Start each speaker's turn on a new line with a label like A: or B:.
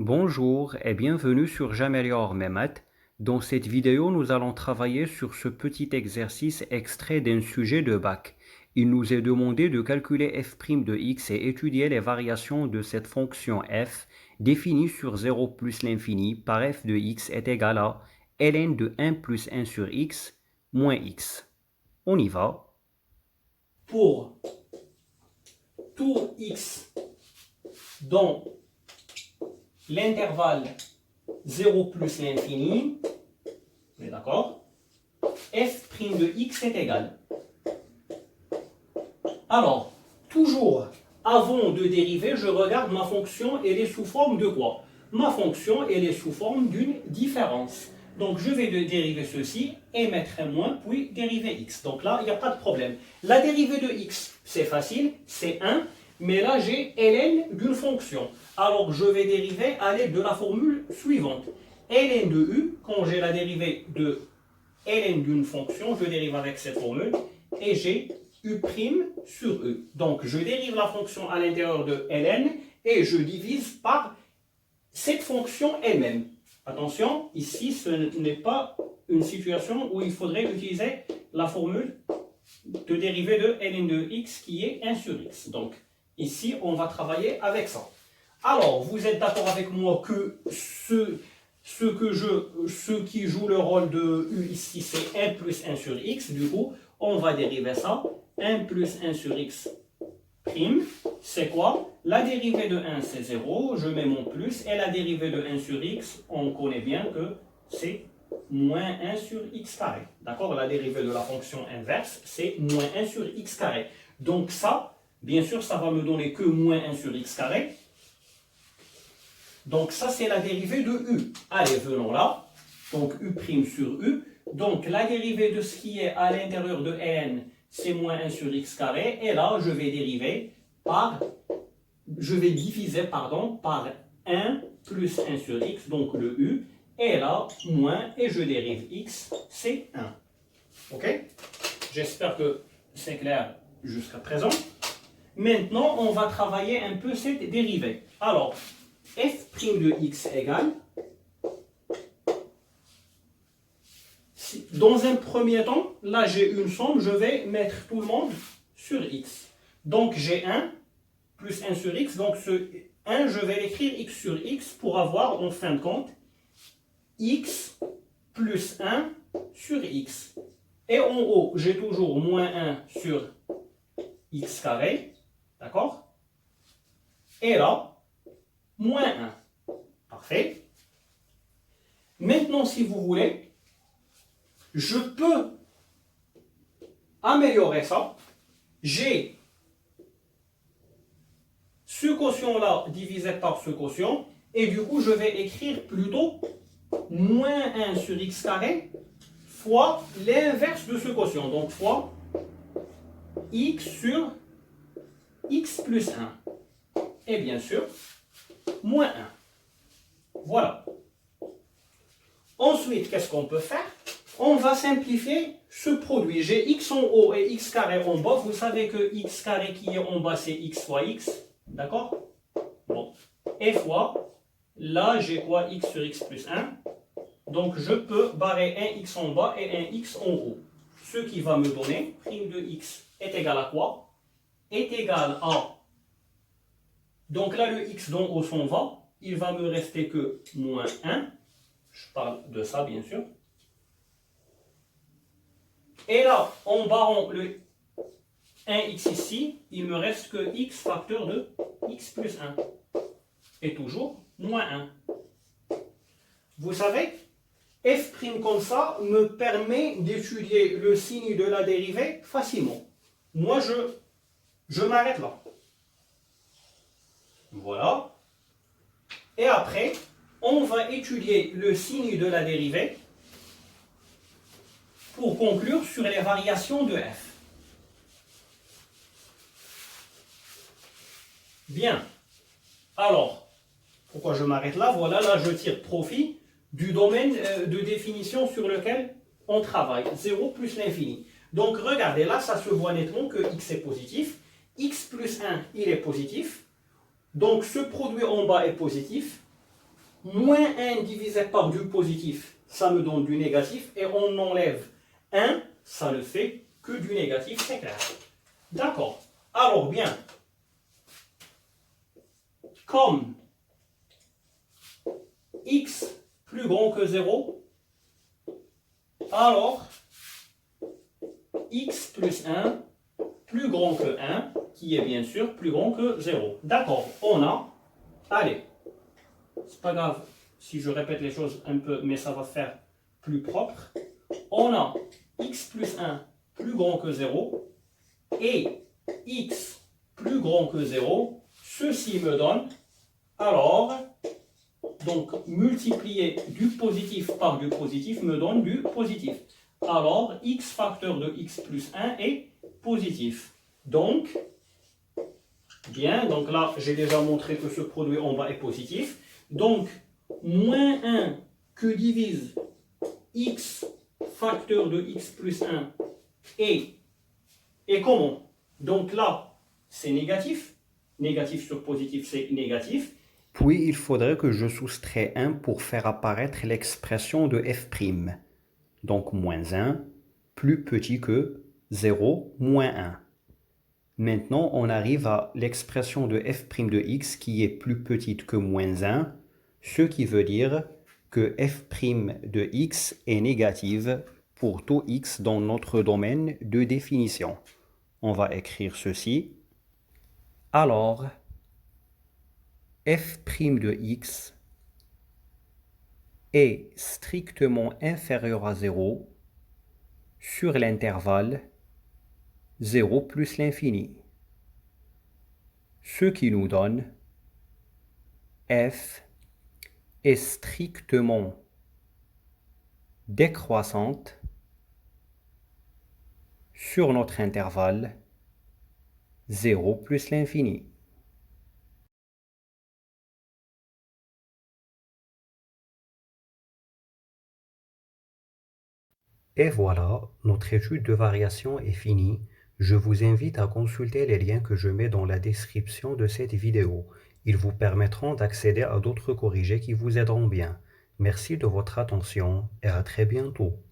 A: Bonjour et bienvenue sur J'améliore mes maths. Dans cette vidéo, nous allons travailler sur ce petit exercice extrait d'un sujet de bac. Il nous est demandé de calculer f' de x et étudier les variations de cette fonction f définie sur 0 plus l'infini par f de x est égal à ln de 1 plus 1 sur x moins x. On y va.
B: Pour tout x dans l'intervalle 0 plus l'infini, on est d'accord, f' de x est égal. Alors, toujours avant de dériver, je regarde ma fonction, elle est sous forme de quoi? Ma fonction, elle est sous forme d'une différence. Donc, je vais dériver ceci et mettre un moins, puis dériver x. Donc là, il n'y a pas de problème. La dérivée de x, c'est facile, c'est 1. Mais là, j'ai ln d'une fonction. Alors, je vais dériver à l'aide de la formule suivante. Ln de u, quand j'ai la dérivée de ln d'une fonction, je dérive avec cette formule, et j'ai u' sur e. Donc, je dérive la fonction à l'intérieur de ln, et je divise par cette fonction elle-même. Attention, ici, ce n'est pas une situation où il faudrait utiliser la formule de dérivée de ln de x qui est 1 sur x. Donc, ici, on va travailler avec ça. Alors, vous êtes d'accord avec moi que ce qui joue le rôle de u ici, c'est 1 plus 1 sur x. Du coup, on va dériver ça. 1 plus 1 sur x prime, c'est quoi? La dérivée de 1, c'est 0. Je mets mon plus. Et la dérivée de 1 sur x, on connaît bien que c'est moins 1 sur x carré. D'accord? La dérivée de la fonction inverse, c'est moins 1 sur x carré. Donc ça, bien sûr, ça va me donner que moins 1 sur x carré. Donc ça, c'est la dérivée de u. Allez, venons là. Donc u' sur u. Donc la dérivée de ce qui est à l'intérieur de n, c'est moins 1 sur x carré. Et là, je vais diviser par 1 plus 1 sur x, donc le u. Et là, moins, et je dérive x, c'est 1. Ok? J'espère que c'est clair jusqu'à présent. Maintenant, on va travailler un peu cette dérivée. Alors, f' de x égale, dans un premier temps, là j'ai une somme, je vais mettre tout le monde sur x. Donc j'ai 1 plus 1 sur x, donc ce 1, je vais l'écrire x sur x pour avoir en fin de compte x plus 1 sur x. Et en haut, j'ai toujours moins 1 sur x carré, d'accord? Et là, moins 1. Parfait. Maintenant, si vous voulez, je peux améliorer ça. J'ai ce quotient-là divisé par ce quotient. Et du coup, je vais écrire plutôt moins 1 sur x carré fois l'inverse de ce quotient. Donc, fois x sur x plus 1. Et bien sûr, moins 1. Voilà. Ensuite, qu'est-ce qu'on peut faire? On va simplifier ce produit. J'ai x en haut et x carré en bas. Vous savez que x carré qui est en bas, c'est x fois x. D'accord? Bon. Et fois, là, j'ai quoi? X sur x plus 1. Donc, je peux barrer un x en bas et un x en haut. Ce qui va me donner, prime de x est égal à quoi? Est égal à... Donc là, le x d'en haut s'en va. Il va me rester que moins 1. Je parle de ça, bien sûr. Et là, en barrant le 1x ici, il me reste que x facteur de x plus 1. Et toujours moins 1. Vous savez, f' comme ça me permet d'étudier le signe de la dérivée facilement. Moi, je m'arrête là. Voilà. Et après, on va étudier le signe de la dérivée pour conclure sur les variations de f. Bien. Alors, pourquoi je m'arrête là? Voilà, là je tire profit du domaine de définition sur lequel on travaille. 0 plus l'infini. Donc regardez, là ça se voit nettement que x est positif. X plus 1, il est positif. Donc ce produit en bas est positif. Moins 1 divisé par du positif, ça me donne du négatif. Et on enlève 1, ça ne fait que du négatif, c'est clair. D'accord. Alors bien, comme x plus grand que 0, alors x plus 1 plus grand que 1, qui est bien sûr plus grand que 0. D'accord, on a, allez, c'est pas grave si je répète les choses un peu, mais ça va faire plus propre. On a x plus 1 plus grand que 0 et x plus grand que 0. Ceci me donne, alors, donc multiplier du positif par du positif me donne du positif. Alors, x facteur de x plus 1 est positif. Donc, bien, donc là, j'ai déjà montré que ce produit en bas est positif. Donc, moins 1 que divise x facteur de x plus 1 et comment? Donc là, c'est négatif. Négatif sur positif, c'est négatif.
A: Puis il faudrait que je soustrais 1 pour faire apparaître l'expression de f'. Donc moins 1, plus petit que 0, moins 1. Maintenant, on arrive à l'expression de f' de x qui est plus petite que moins 1, ce qui veut dire que f' de x est négative pour tout x dans notre domaine de définition. On va écrire ceci. Alors, f' de x est strictement inférieur à 0 sur l'intervalle 0 plus l'infini. Ce qui nous donne f est strictement décroissante sur notre intervalle 0 plus l'infini. Et voilà, notre étude de variation est finie. Je vous invite à consulter les liens que je mets dans la description de cette vidéo. Ils vous permettront d'accéder à d'autres corrigés qui vous aideront bien. Merci de votre attention et à très bientôt.